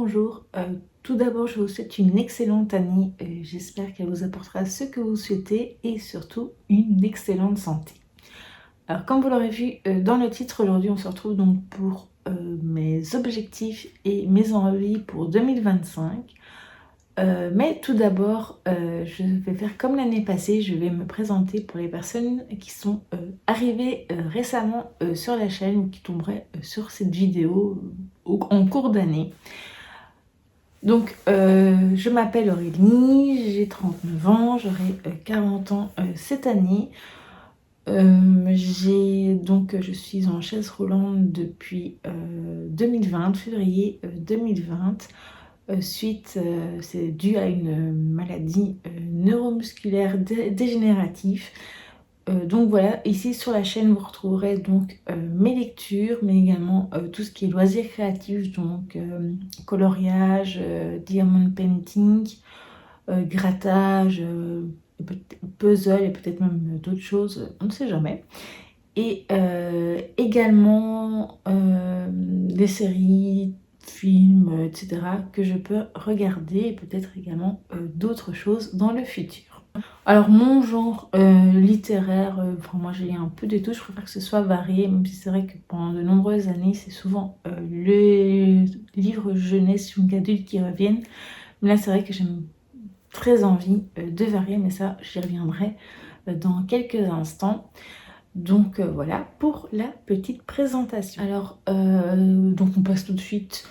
bonjour. Tout d'abord, je vous souhaite une excellente année. J'espère qu'elle vous apportera ce que vous souhaitez et surtout une excellente santé. Alors, comme vous l'aurez vu dans le titre, aujourd'hui, on se retrouve donc pour mes objectifs et mes envies pour 2025. Mais tout d'abord, je vais faire comme l'année passée, je vais me présenter pour les personnes qui sont arrivées récemment sur la chaîne ou qui tomberaient sur cette vidéo en cours d'année. Donc, je m'appelle Aurélie, j'ai 39 ans, j'aurai 40 ans cette année. Je suis en chaise roulante depuis 2020, février 2020. C'est dû à une maladie neuromusculaire dégénérative. Donc voilà, ici sur la chaîne vous retrouverez donc mes lectures, mais également tout ce qui est loisirs créatifs, donc coloriage, diamond painting, grattage, puzzle et peut-être même d'autres choses, on ne sait jamais. Et également des séries, films, etc. que je peux regarder et peut-être également d'autres choses dans le futur. Alors mon genre littéraire, moi j'ai un peu de tout, je préfère que ce soit varié, même si c'est vrai que pendant de nombreuses années c'est souvent les livres jeunesse young adulte qui reviennent. Mais là c'est vrai que j'ai très envie de varier, mais ça j'y reviendrai dans quelques instants. Donc voilà pour la petite présentation. Alors donc on passe tout de suite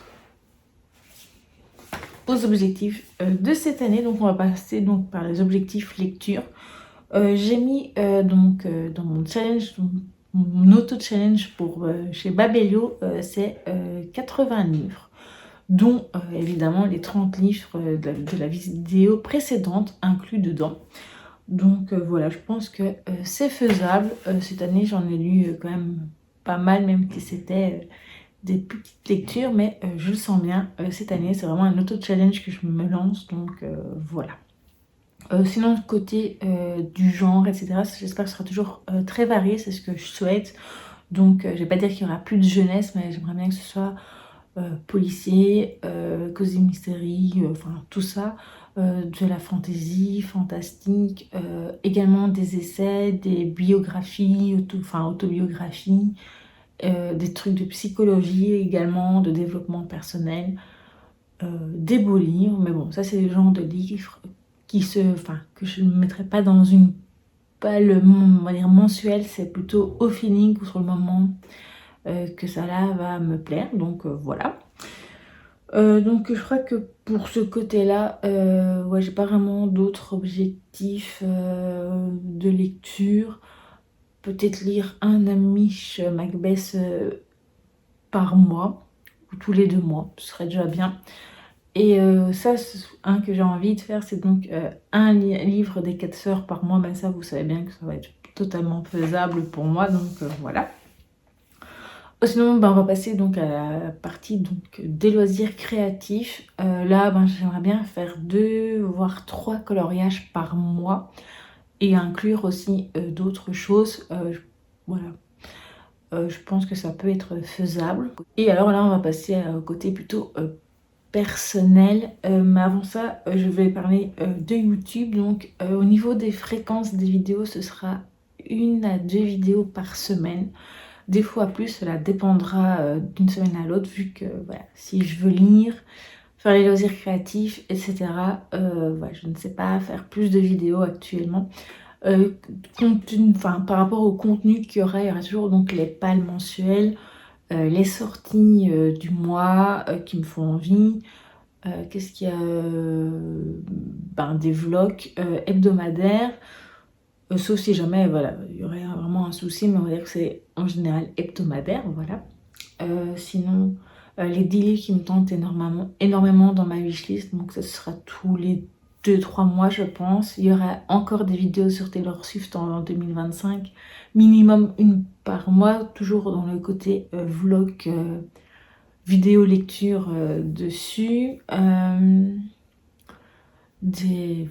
aux objectifs de cette année. Donc on va passer donc par les objectifs lecture. J'ai mis dans mon challenge, mon auto-challenge pour chez Babelio, c'est 80 livres, dont évidemment les 30 livres de la vidéo précédente inclus dedans. Donc voilà, je pense que c'est faisable. Cette année, j'en ai lu quand même pas mal, même si c'était des petites lectures, mais je le sens bien. Cette année, c'est vraiment un auto-challenge que je me lance, donc voilà. Sinon, côté du genre, etc., j'espère que ce sera toujours très varié, c'est ce que je souhaite. Donc, je vais pas dire qu'il y aura plus de jeunesse, mais j'aimerais bien que ce soit policier, cosy mystery, enfin tout ça, de la fantasy, fantastique, également des essais, des biographies, autobiographies, des trucs de psychologie également, de développement personnel, des beaux livres, mais bon, ça c'est le genre de livres que je ne mettrai pas dans une palle, on va dire mensuelle, c'est plutôt au feeling ou sur le moment que ça là va me plaire, donc voilà. Donc je crois que pour ce côté-là, ouais, j'ai pas vraiment d'autres objectifs de lecture. Peut-être lire un Amish Macbeth par mois, ou tous les 2 mois, ce serait déjà bien. Et ça, un que j'ai envie de faire, c'est donc un livre des 4 sœurs par mois. Ben ça, vous savez bien que ça va être totalement faisable pour moi, donc voilà. Sinon, ben, on va passer donc à la partie donc, des loisirs créatifs. Là, ben, j'aimerais bien faire 2 voire 3 coloriages par mois et inclure aussi d'autres choses. Voilà. Je pense que ça peut être faisable. Et alors là, on va passer au côté plutôt personnel, mais avant ça je vais parler de YouTube. Donc au niveau des fréquences des vidéos, ce sera 1 à 2 vidéos par semaine, des fois plus, cela dépendra d'une semaine à l'autre, vu que voilà, si je veux lire, faire les loisirs créatifs, etc. Voilà, je ne sais pas faire plus de vidéos actuellement. Par rapport au contenu qu'il y aura, il y aura toujours donc les pales mensuelles, les sorties du mois qui me font envie. Qu'est-ce qu'il y a, des vlogs hebdomadaires, sauf si jamais voilà, il y aurait vraiment un souci, mais on va dire que c'est en général hebdomadaire, voilà. Sinon, les daily qui me tentent énormément dans ma wishlist, donc ça sera tous les 2-3 mois je pense. Il y aura encore des vidéos sur Taylor Swift en 2025, minimum 1 par mois, toujours dans le côté vlog, vidéo lecture dessus.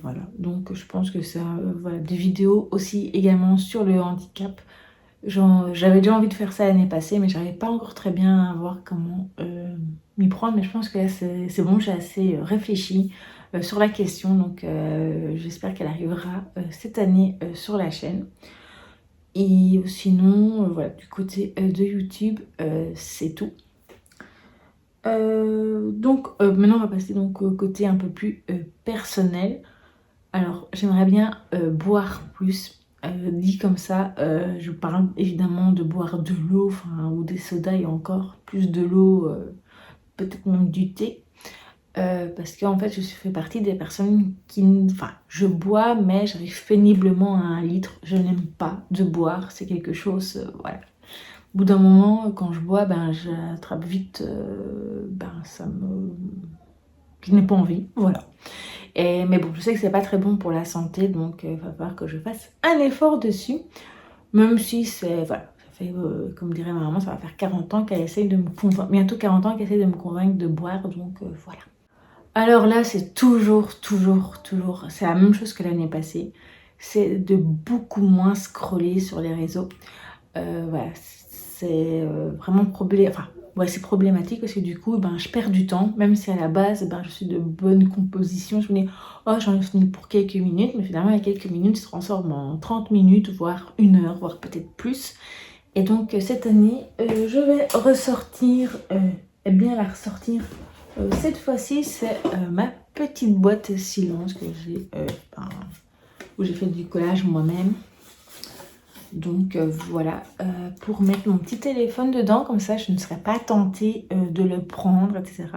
Voilà, donc je pense que ça, voilà, des vidéos aussi également sur le handicap J'avais déjà envie de faire ça l'année passée, mais j'arrivais pas encore très bien à voir comment m'y prendre. Mais je pense que là, c'est bon, j'ai assez réfléchi sur la question. Donc, j'espère qu'elle arrivera cette année sur la chaîne. Et sinon, voilà, du côté de YouTube, c'est tout. Donc, maintenant, on va passer donc au côté un peu plus personnel. Alors, j'aimerais bien boire plus. Dit comme ça, je parle évidemment de boire de l'eau, enfin, ou des sodas et encore plus de l'eau, peut-être même du thé. Parce qu'en fait, je fais partie des personnes qui... Enfin, je bois, mais j'arrive péniblement à 1 litre. Je n'aime pas de boire, c'est quelque chose... voilà. Au bout d'un moment, quand je bois, ben, j'attrape vite... ben, ça me... Je n'ai pas envie, voilà. Mais bon, je sais que c'est pas très bon pour la santé, donc il va falloir que je fasse un effort dessus. Même si c'est... Voilà, ça fait, comme dirait ma maman, ça va faire 40 ans qu'elle essaye de me convaincre... Bientôt 40 ans qu'elle essaye de me convaincre de boire, donc voilà. Alors là, c'est toujours, c'est la même chose que l'année passée. C'est de beaucoup moins scroller sur les réseaux. Voilà, c'est vraiment enfin, ouais, c'est problématique parce que du coup, ben, je perds du temps, même si à la base, ben, je suis de bonne composition. Je me dis, oh, j'en ai fini pour quelques minutes, mais finalement, il y a quelques minutes se transforment en 30 minutes, voire 1 heure, voire peut-être plus. Et donc, cette année, je vais ressortir, bien la ressortir. Cette fois-ci, c'est ma petite boîte silence que j'ai, où j'ai fait du collage moi-même. Donc voilà, pour mettre mon petit téléphone dedans, comme ça je ne serais pas tentée de le prendre, etc.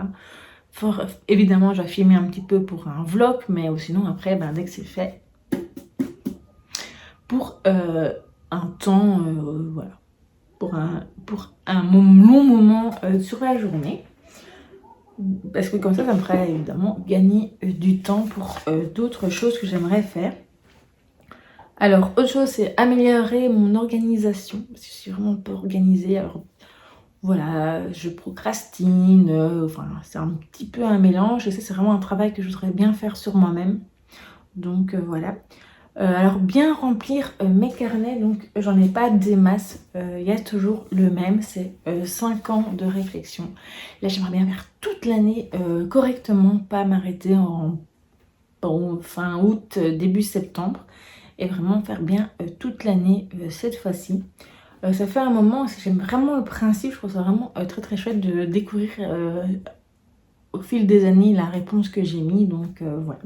Évidemment, je vais filmer un petit peu pour un vlog, mais sinon après, ben, dès que c'est fait, pour un temps, voilà, pour un long moment sur la journée. Parce que comme ça me ferait évidemment gagner du temps pour d'autres choses que j'aimerais faire. Alors, autre chose, c'est améliorer mon organisation. Parce que je suis vraiment peu organisée. Alors, voilà, je procrastine. Enfin, c'est un petit peu un mélange. Et ça, c'est vraiment un travail que je voudrais bien faire sur moi-même. Donc, voilà. Alors, bien remplir mes carnets. Donc, j'en ai pas des masses. Il y a toujours le même. C'est 5 ans de réflexion. Là, j'aimerais bien faire toute l'année correctement. Pas m'arrêter en fin août, début septembre. Et vraiment faire bien toute l'année cette fois-ci. Ça fait un moment, j'aime vraiment le principe, je trouve ça vraiment très chouette de découvrir au fil des années la réponse que j'ai mis, donc voilà.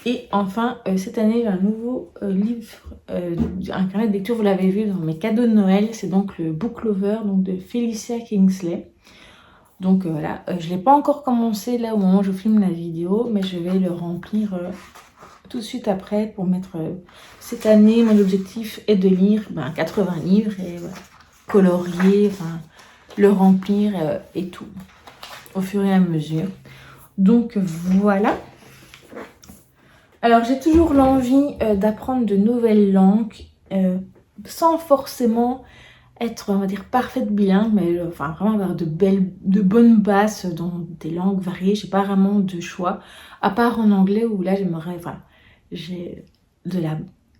Et enfin, cette année, j'ai un nouveau livre, un carnet de lecture, vous l'avez vu dans mes cadeaux de Noël, c'est donc le Book Lover donc de Felicia Kingsley. Donc voilà, je ne l'ai pas encore commencé là au moment où je filme la vidéo, mais je vais le remplir tout de suite après pour mettre cette année. Mon objectif est de lire 80 livres et voilà, colorier, enfin, le remplir et tout au fur et à mesure. Donc voilà. Alors j'ai toujours l'envie d'apprendre de nouvelles langues sans forcément être, on va dire, parfaite bilingue, mais enfin vraiment avoir de bonnes bases dans des langues variées. J'ai pas vraiment de choix, à part en anglais où là j'aimerais, enfin, j'ai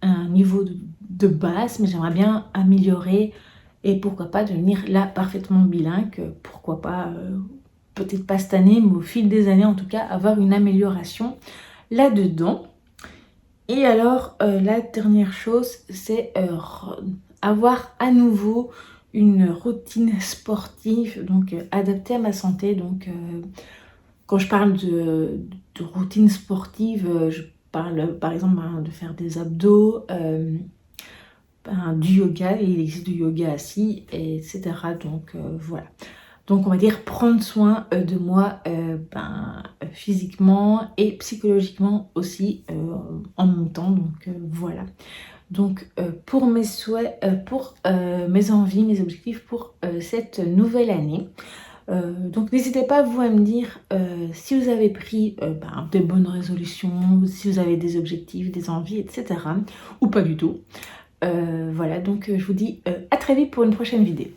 un niveau de base, mais j'aimerais bien améliorer et pourquoi pas devenir là parfaitement bilingue. Pourquoi pas, peut-être pas cette année, mais au fil des années en tout cas, avoir une amélioration là-dedans. Et alors, la dernière chose, c'est avoir à nouveau une routine sportive, donc adaptée à ma santé. Donc, quand je parle de routine sportive, je parle par exemple de faire des abdos, du yoga, il existe du yoga assis, etc. Donc voilà. Donc on va dire prendre soin de moi physiquement et psychologiquement aussi en même temps. Donc voilà. Donc pour mes souhaits, pour mes envies, mes objectifs pour cette nouvelle année. Donc n'hésitez pas vous à me dire si vous avez pris des bonnes résolutions, si vous avez des objectifs, des envies, etc. ou pas du tout. Voilà, donc je vous dis à très vite pour une prochaine vidéo.